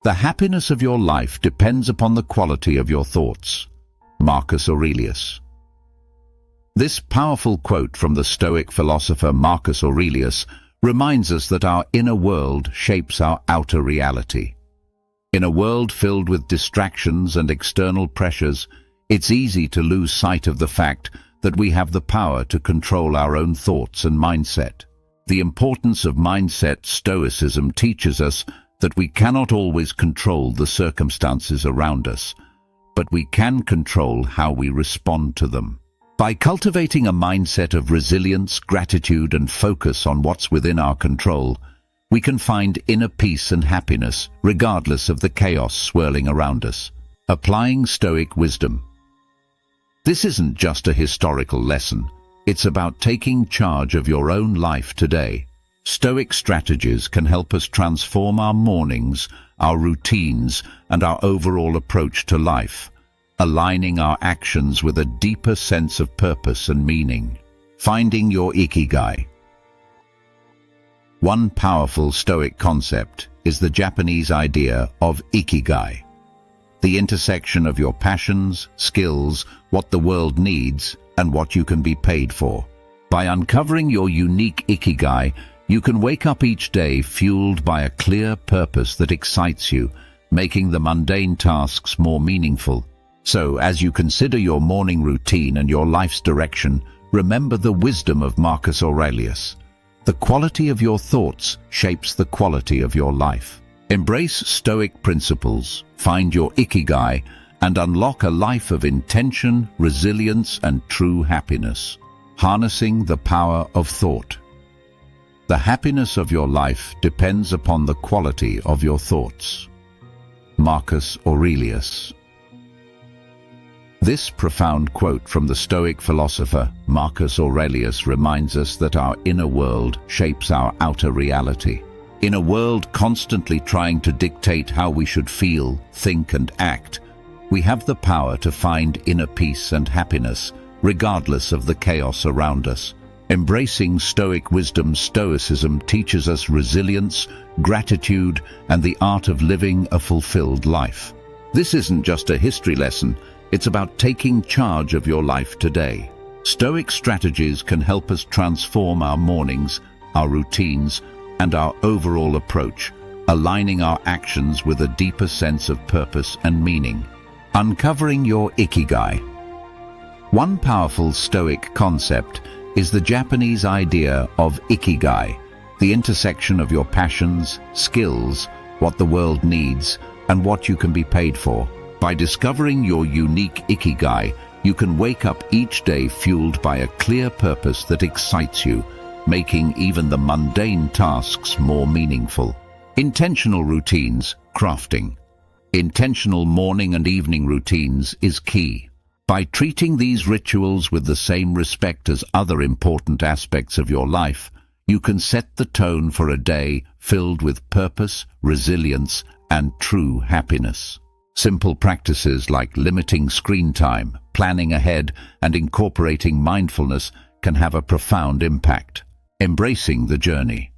The happiness of your life depends upon the quality of your thoughts. Marcus Aurelius. This powerful quote from the Stoic philosopher Marcus Aurelius reminds us that our inner world shapes our outer reality. In a world filled with distractions and external pressures, it's easy to lose sight of the fact that we have the power to control our own thoughts and mindset. The importance of mindset. Stoicism teaches us that we cannot always control the circumstances around us, but we can control how we respond to them. By cultivating a mindset of resilience, gratitude, and focus on what's within our control, we can find inner peace and happiness regardless of the chaos swirling around us. Applying Stoic wisdom. This isn't just a historical lesson. It's about taking charge of your own life today. Stoic strategies can help us transform our mornings, our routines, and our overall approach to life, aligning our actions with a deeper sense of purpose and meaning. Finding your ikigai. One powerful Stoic concept is the Japanese idea of ikigai, the intersection of your passions, skills, what the world needs, and what you can be paid for. By uncovering your unique ikigai, you can wake up each day fueled by a clear purpose that excites you, making the mundane tasks more meaningful. So, as you consider your morning routine and your life's direction, remember the wisdom of Marcus Aurelius. The quality of your thoughts shapes the quality of your life. Embrace Stoic principles, find your ikigai, and unlock a life of intention, resilience, and true happiness. Harnessing the power of thought. The happiness of your life depends upon the quality of your thoughts. Marcus Aurelius. This profound quote from the Stoic philosopher Marcus Aurelius reminds us that our inner world shapes our outer reality. In a world constantly trying to dictate how we should feel, think, and act, we have the power to find inner peace and happiness, regardless of the chaos around us. Embracing Stoic wisdom. Stoicism teaches us resilience, gratitude, and the art of living a fulfilled life. This isn't just a history lesson, it's about taking charge of your life today. Stoic strategies can help us transform our mornings, our routines, and our overall approach, aligning our actions with a deeper sense of purpose and meaning. Uncovering your ikigai. One powerful Stoic concept is the Japanese idea of ikigai, the intersection of your passions, skills, what the world needs, and what you can be paid for. By discovering your unique ikigai, you can wake up each day fueled by a clear purpose that excites you, making even the mundane tasks more meaningful. Intentional routines. Crafting. Intentional morning and evening routines is key. By treating these rituals with the same respect as other important aspects of your life, you can set the tone for a day filled with purpose, resilience, and true happiness. Simple practices like limiting screen time, planning ahead, and incorporating mindfulness can have a profound impact. Embracing the journey.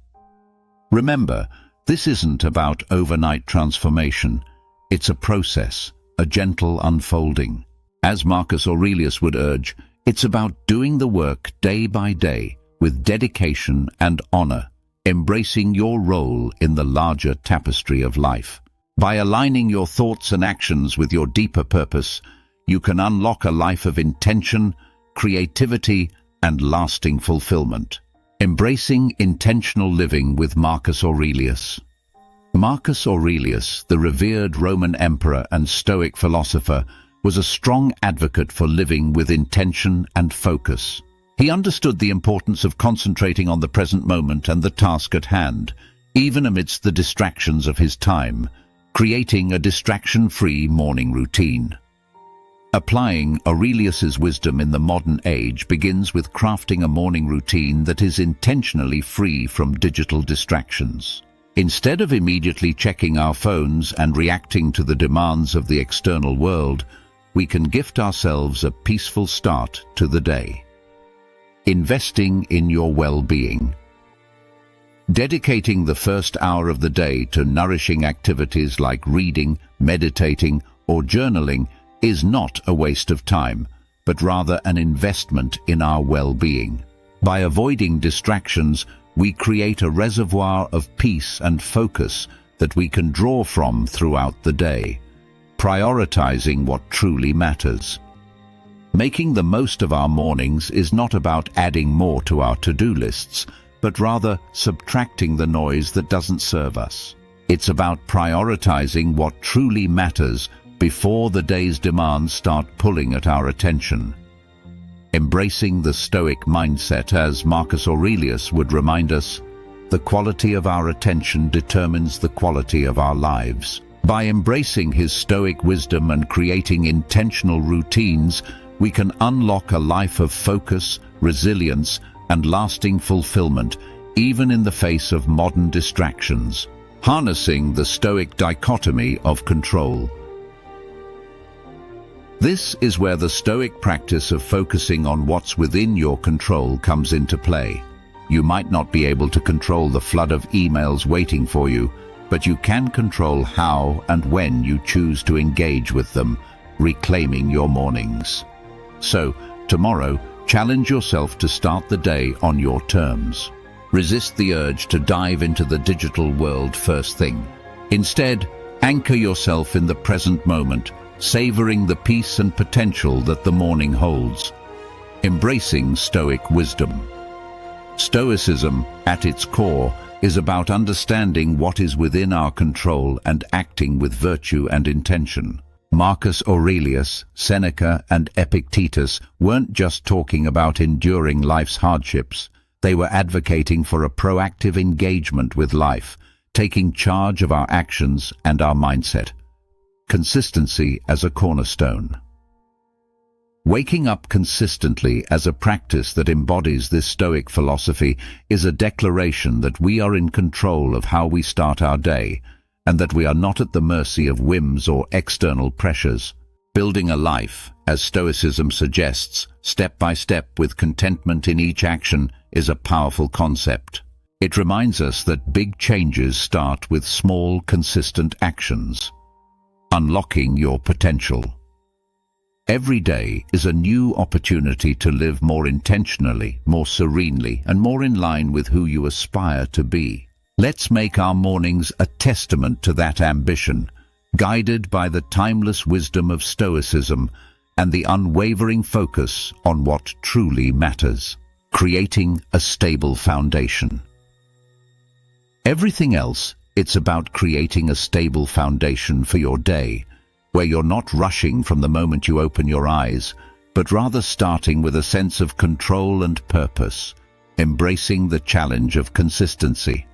Remember, this isn't about overnight transformation. It's a process, a gentle unfolding. As Marcus Aurelius would urge, it's about doing the work day by day with dedication and honor, embracing your role in the larger tapestry of life. By aligning your thoughts and actions with your deeper purpose, you can unlock a life of intention, creativity, and lasting fulfillment. Embracing intentional living with Marcus Aurelius. Marcus Aurelius, the revered Roman emperor and Stoic philosopher, was a strong advocate for living with intention and focus. He understood the importance of concentrating on the present moment and the task at hand, even amidst the distractions of his time, creating a distraction-free morning routine. Applying Aurelius's wisdom in the modern age begins with crafting a morning routine that is intentionally free from digital distractions. Instead of immediately checking our phones and reacting to the demands of the external world, we can gift ourselves a peaceful start to the day. Investing in your well-being. Dedicating the first hour of the day to nourishing activities like reading, meditating, or journaling is not a waste of time, but rather an investment in our well-being. By avoiding distractions, we create a reservoir of peace and focus that we can draw from throughout the day, prioritizing what truly matters. Making the most of our mornings is not about adding more to our to-do lists, but rather subtracting the noise that doesn't serve us. It's about prioritizing what truly matters before the day's demands start pulling at our attention. Embracing the Stoic mindset, as Marcus Aurelius would remind us, the quality of our attention determines the quality of our lives. By embracing his Stoic wisdom and creating intentional routines, we can unlock a life of focus, resilience, and lasting fulfillment, even in the face of modern distractions. Harnessing the Stoic dichotomy of control. This is where the Stoic practice of focusing on what's within your control comes into play. You might not be able to control the flood of emails waiting for you, but you can control how and when you choose to engage with them, reclaiming your mornings. So, tomorrow, challenge yourself to start the day on your terms. Resist the urge to dive into the digital world first thing. Instead, anchor yourself in the present moment, savoring the peace and potential that the morning holds. Embracing Stoic wisdom. Stoicism, at its core, is about understanding what is within our control and acting with virtue and intention. Marcus Aurelius, Seneca, and Epictetus weren't just talking about enduring life's hardships. They were advocating for a proactive engagement with life, taking charge of our actions and our mindset. Consistency as a cornerstone. Waking up consistently as a practice that embodies this Stoic philosophy is a declaration that we are in control of how we start our day, and that we are not at the mercy of whims or external pressures. Building a life, as Stoicism suggests, step by step with contentment in each action, is a powerful concept. It reminds us that big changes start with small, consistent actions. Unlocking your potential. Every day is a new opportunity to live more intentionally, more serenely, and more in line with who you aspire to be. Let's make our mornings a testament to that ambition, guided by the timeless wisdom of Stoicism and the unwavering focus on what truly matters, creating a stable foundation. Everything else, it's about creating a stable foundation for your day, where you're not rushing from the moment you open your eyes, but rather starting with a sense of control and purpose, embracing the challenge of consistency.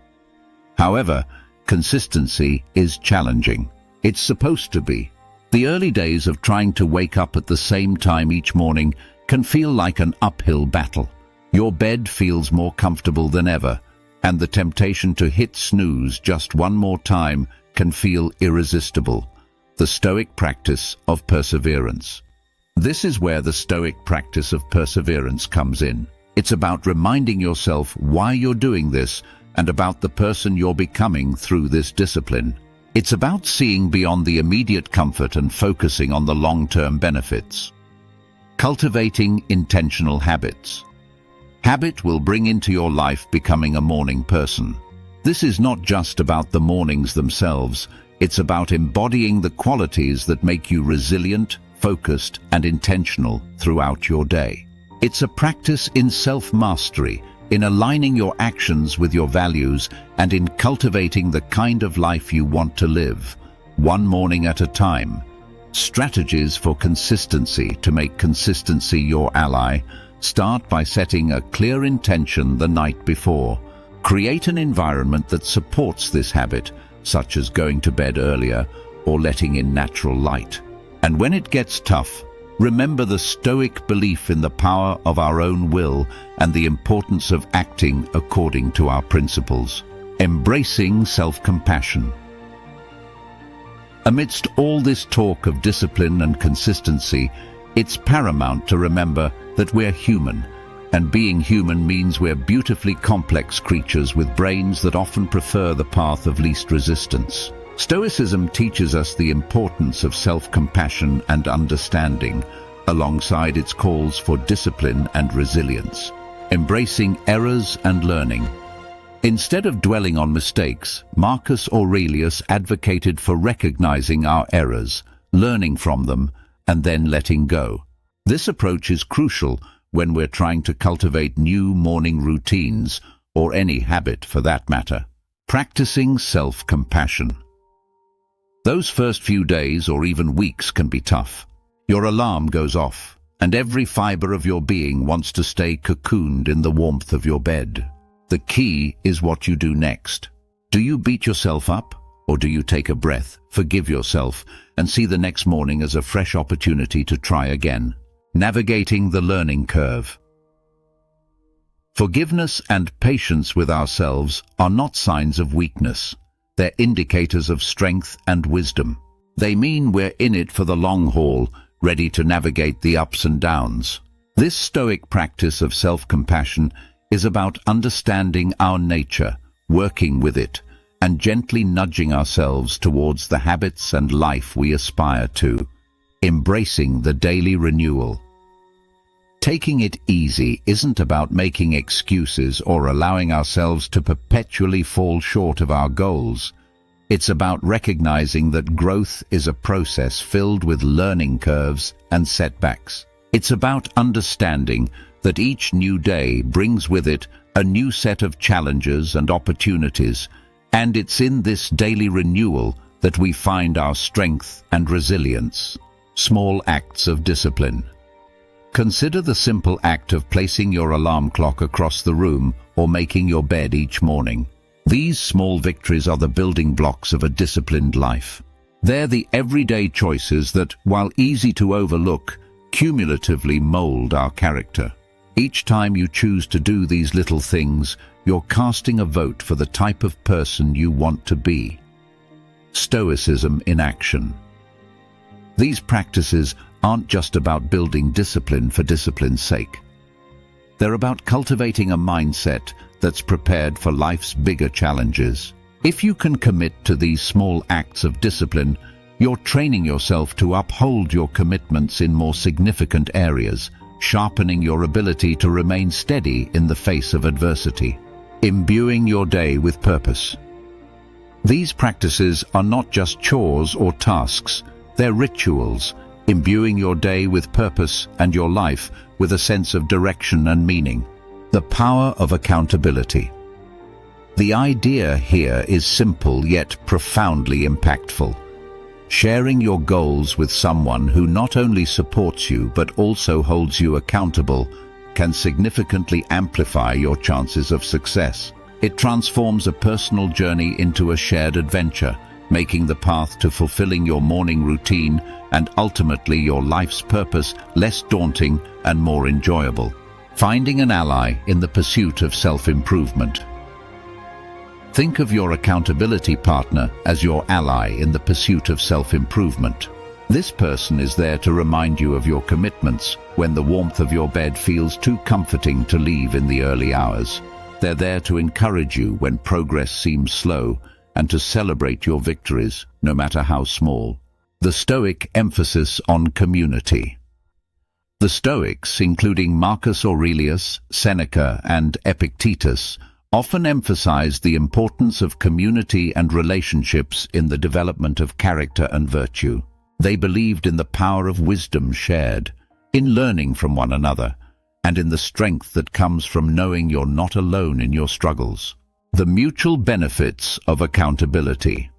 However, consistency is challenging. It's supposed to be. The early days of trying to wake up at the same time each morning can feel like an uphill battle. Your bed feels more comfortable than ever, and the temptation to hit snooze just one more time can feel irresistible. The Stoic practice of perseverance. This is where the Stoic practice of perseverance comes in. It's about reminding yourself why you're doing this and about the person you're becoming through this discipline. It's about seeing beyond the immediate comfort and focusing on the long-term benefits. Cultivating intentional habits. Habit will bring into your life becoming a morning person. This is not just about the mornings themselves, it's about embodying the qualities that make you resilient, focused, and intentional throughout your day. It's a practice in self-mastery, in aligning your actions with your values, and in cultivating the kind of life you want to live, one morning at a time. Strategies for consistency. To make consistency your ally, start by setting a clear intention the night before. Create an environment that supports this habit, such as going to bed earlier or letting in natural light. And when it gets tough, remember the Stoic belief in the power of our own will and the importance of acting according to our principles. Embracing self-compassion. Amidst all this talk of discipline and consistency, it's paramount to remember that we're human, And being human means we're beautifully complex creatures with brains that often prefer the path of least resistance. Stoicism teaches us the importance of self-compassion and understanding, alongside its calls for discipline and resilience, embracing errors and learning. Instead of dwelling on mistakes, Marcus Aurelius advocated for recognizing our errors, learning from them, and then letting go. This approach is crucial when we're trying to cultivate new morning routines, or any habit for that matter. Practicing self-compassion. Those first few days or even weeks can be tough. Your alarm goes off, and every fiber of your being wants to stay cocooned in the warmth of your bed. The key is what you do next. Do you beat yourself up, or do you take a breath, forgive yourself, and see the next morning as a fresh opportunity to try again? Navigating the learning curve. Forgiveness and patience with ourselves are not signs of weakness. They're indicators of strength and wisdom. They mean we're in it for the long haul, ready to navigate the ups and downs. This Stoic practice of self-compassion is about understanding our nature, working with it, and gently nudging ourselves towards the habits and life we aspire to, embracing the daily renewal. Taking it easy isn't about making excuses or allowing ourselves to perpetually fall short of our goals. It's about recognizing that growth is a process filled with learning curves and setbacks. It's about understanding that each new day brings with it a new set of challenges and opportunities, and it's in this daily renewal that we find our strength and resilience. Small acts of discipline. Consider the simple act of placing your alarm clock across the room or making your bed each morning. These small victories are the building blocks of a disciplined life. They're the everyday choices that, while easy to overlook, cumulatively mold our character. Each time you choose to do these little things, you're casting a vote for the type of person you want to be. Stoicism in action. These practices aren't just about building discipline for discipline's sake. They're about cultivating a mindset that's prepared for life's bigger challenges. If you can commit to these small acts of discipline, you're training yourself to uphold your commitments in more significant areas, sharpening your ability to remain steady in the face of adversity. Imbuing your day with purpose. These practices are not just chores or tasks, they're rituals, imbuing your day with purpose and your life with a sense of direction and meaning. The power of accountability. The idea here is simple yet profoundly impactful. Sharing your goals with someone who not only supports you but also holds you accountable can significantly amplify your chances of success. It transforms a personal journey into a shared adventure, making the path to fulfilling your morning routine and ultimately your life's purpose less daunting and more enjoyable. Finding an ally in the pursuit of self-improvement. Think of your accountability partner as your ally in the pursuit of self-improvement. This person is there to remind you of your commitments when the warmth of your bed feels too comforting to leave in the early hours. They're there to encourage you when progress seems slow and to celebrate your victories, no matter how small. The Stoic emphasis on community. The Stoics, including Marcus Aurelius, Seneca, and Epictetus, often emphasized the importance of community and relationships in the development of character and virtue. They believed in the power of wisdom shared, in learning from one another, and in the strength that comes from knowing you're not alone in your struggles. The mutual benefits of accountability.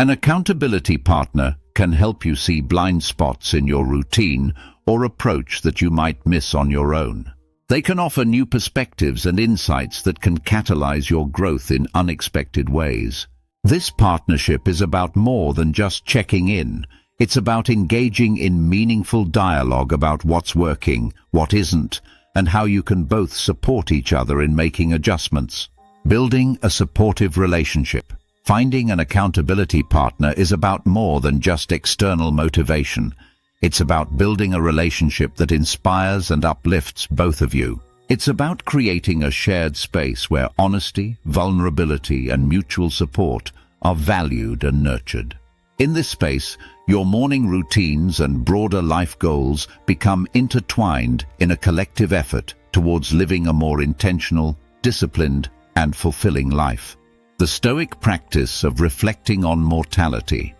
An accountability partner can help you see blind spots in your routine or approach that you might miss on your own. They can offer new perspectives and insights that can catalyze your growth in unexpected ways. This partnership is about more than just checking in. It's about engaging in meaningful dialogue about what's working, what isn't, and how you can both support each other in making adjustments. Building a supportive relationship. Finding an accountability partner is about more than just external motivation. It's about building a relationship that inspires and uplifts both of you. It's about creating a shared space where honesty, vulnerability, and mutual support are valued and nurtured. In this space, your morning routines and broader life goals become intertwined in a collective effort towards living a more intentional, disciplined, and fulfilling life. The Stoic practice of reflecting on mortality.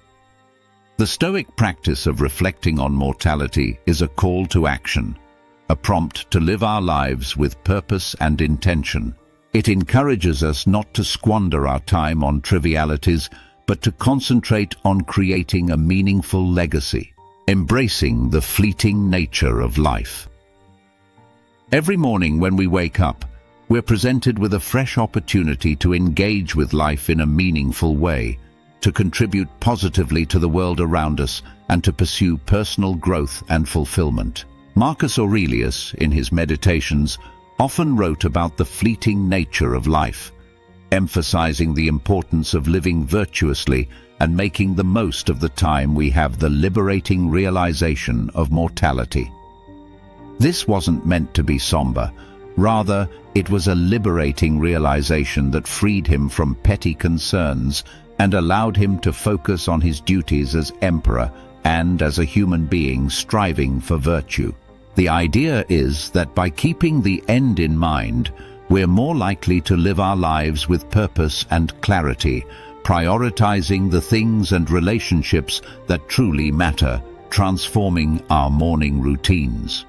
The Stoic practice of reflecting on mortality is a call to action, a prompt to live our lives with purpose and intention. It encourages us not to squander our time on trivialities, but to concentrate on creating a meaningful legacy, embracing the fleeting nature of life. Every morning when we wake up, we're presented with a fresh opportunity to engage with life in a meaningful way, to contribute positively to the world around us, and to pursue personal growth and fulfillment. Marcus Aurelius, in his Meditations, often wrote about the fleeting nature of life, emphasizing the importance of living virtuously and making the most of the time we have, the liberating realization of mortality. This wasn't meant to be somber. Rather, it was a liberating realization that freed him from petty concerns and allowed him to focus on his duties as emperor and as a human being striving for virtue. The idea is that by keeping the end in mind, we're more likely to live our lives with purpose and clarity, prioritizing the things and relationships that truly matter, transforming our morning routines.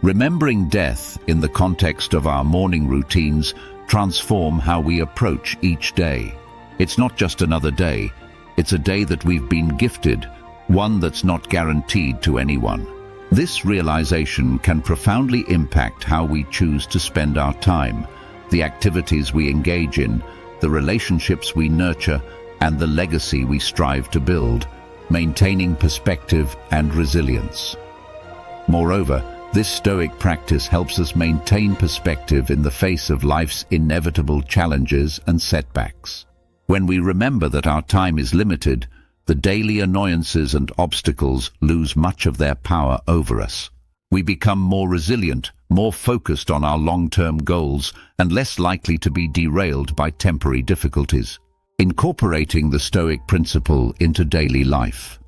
Remembering death in the context of our morning routines transform how we approach each day. It's not just another day, it's a day that we've been gifted, one that's not guaranteed to anyone. This realization can profoundly impact how we choose to spend our time, the activities we engage in, the relationships we nurture, and the legacy we strive to build, maintaining perspective and resilience. Moreover, this Stoic practice helps us maintain perspective in the face of life's inevitable challenges and setbacks. When we remember that our time is limited, the daily annoyances and obstacles lose much of their power over us. We become more resilient, more focused on our long-term goals, and less likely to be derailed by temporary difficulties. Incorporating the Stoic principle into daily life.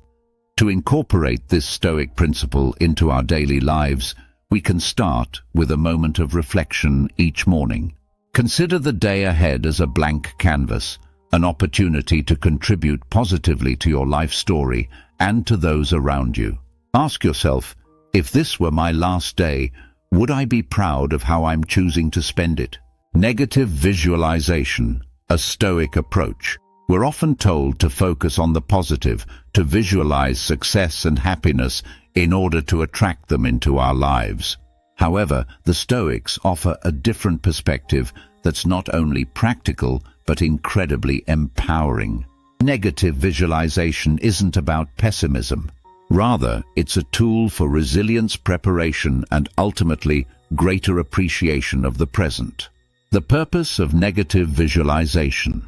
To incorporate this Stoic principle into our daily lives, we can start with a moment of reflection each morning. Consider the day ahead as a blank canvas, an opportunity to contribute positively to your life story and to those around you. Ask yourself, if this were my last day, would I be proud of how I'm choosing to spend it? Negative visualization, a Stoic approach. We're often told to focus on the positive, to visualize success and happiness in order to attract them into our lives. However, the Stoics offer a different perspective that's not only practical, but incredibly empowering. Negative visualization isn't about pessimism. Rather, it's a tool for resilience, preparation, and ultimately greater appreciation of the present. The purpose of negative visualization.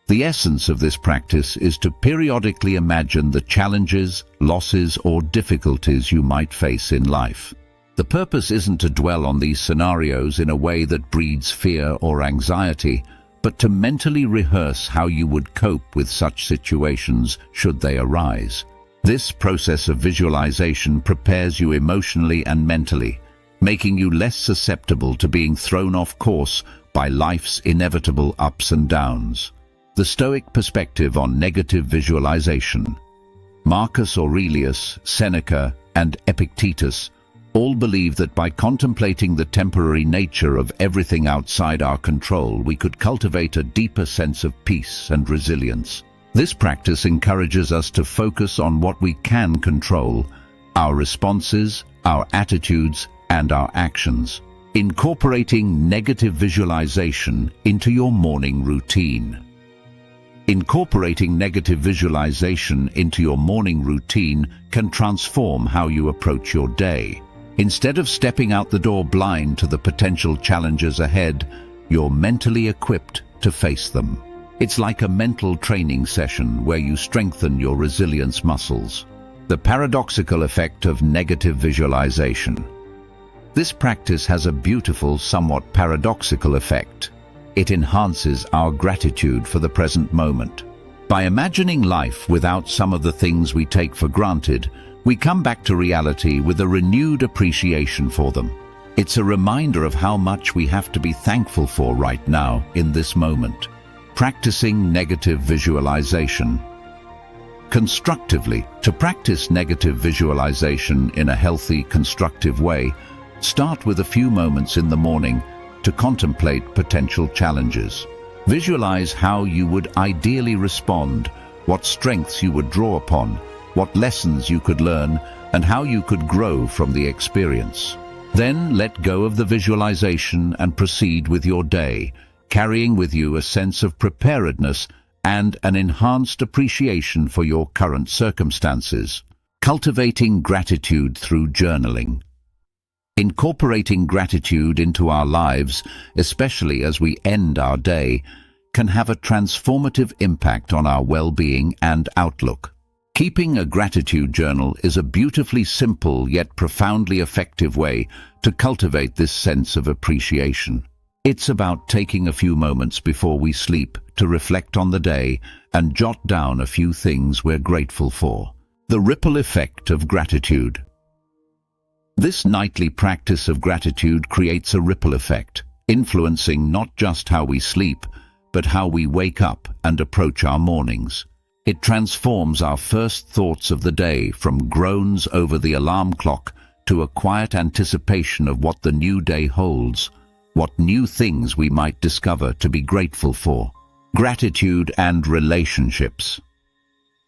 The essence of this practice is to periodically imagine the challenges, losses, or difficulties you might face in life. The purpose isn't to dwell on these scenarios in a way that breeds fear or anxiety, but to mentally rehearse how you would cope with such situations should they arise. This process of visualization prepares you emotionally and mentally, making you less susceptible to being thrown off course by life's inevitable ups and downs. The Stoic perspective on negative visualization. Marcus Aurelius, Seneca, and Epictetus all believe that by contemplating the temporary nature of everything outside our control, we could cultivate a deeper sense of peace and resilience. This practice encourages us to focus on what we can control, our responses, our attitudes, and our actions. Incorporating negative visualization into your morning routine. Incorporating negative visualization into your morning routine can transform how you approach your day. Instead of stepping out the door blind to the potential challenges ahead, you're mentally equipped to face them. It's like a mental training session where you strengthen your resilience muscles. The paradoxical effect of negative visualization. This practice has a beautiful, somewhat paradoxical effect. It enhances our gratitude for the present moment. By imagining life without some of the things we take for granted, we come back to reality with a renewed appreciation for them. It's a reminder of how much we have to be thankful for right now, in this moment. Practicing negative visualization. Constructively, to practice negative visualization in a healthy, constructive way, start with a few moments in the morning to contemplate potential challenges. Visualize how you would ideally respond, what strengths you would draw upon, what lessons you could learn, and how you could grow from the experience. Then let go of the visualization and proceed with your day, carrying with you a sense of preparedness and an enhanced appreciation for your current circumstances. Cultivating gratitude through journaling. Incorporating gratitude into our lives, especially as we end our day, can have a transformative impact on our well-being and outlook. Keeping a gratitude journal is a beautifully simple yet profoundly effective way to cultivate this sense of appreciation. It's about taking a few moments before we sleep to reflect on the day and jot down a few things we're grateful for. The ripple effect of gratitude. This nightly practice of gratitude creates a ripple effect, influencing not just how we sleep, but how we wake up and approach our mornings. It transforms our first thoughts of the day from groans over the alarm clock to a quiet anticipation of what the new day holds, what new things we might discover to be grateful for. Gratitude and relationships.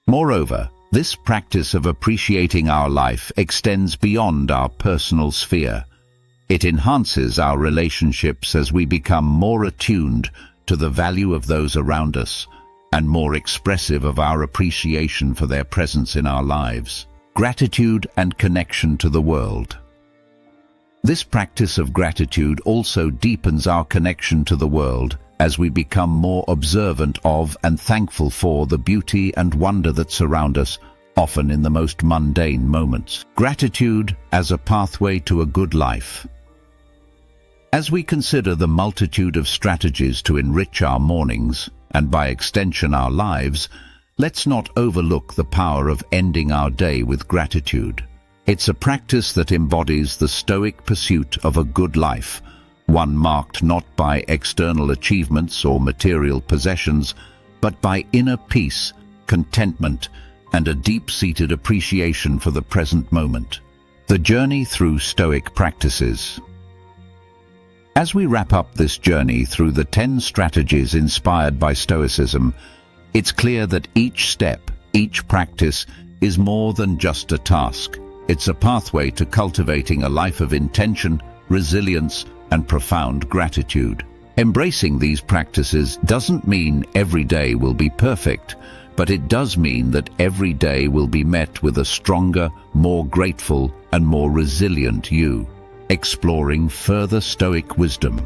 Moreover, this practice of appreciating our life extends beyond our personal sphere. It enhances our relationships as we become more attuned to the value of those around us and more expressive of our appreciation for their presence in our lives. Gratitude and connection to the world. This practice of gratitude also deepens our connection to the world as we become more observant of and thankful for the beauty and wonder that surround us, often in the most mundane moments. Gratitude as a pathway to a good life. As we consider the multitude of strategies to enrich our mornings, and by extension our lives, let's not overlook the power of ending our day with gratitude. It's a practice that embodies the Stoic pursuit of a good life, one marked not by external achievements or material possessions, but by inner peace, contentment, and a deep-seated appreciation for the present moment. The journey through Stoic practices. As we wrap up this journey through the 10 strategies inspired by Stoicism, it's clear that each step, each practice, is more than just a task. It's a pathway to cultivating a life of intention, resilience, and profound gratitude. Embracing these practices doesn't mean every day will be perfect, but it does mean that every day will be met with a stronger, more grateful, and more resilient you. Exploring further Stoic wisdom.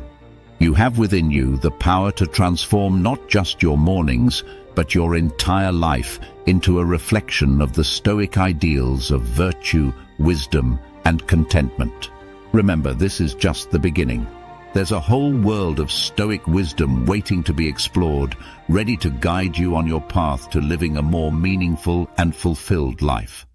You have within you the power to transform not just your mornings, but your entire life into a reflection of the Stoic ideals of virtue, wisdom, and contentment. Remember, this is just the beginning. There's a whole world of Stoic wisdom waiting to be explored, ready to guide you on your path to living a more meaningful and fulfilled life.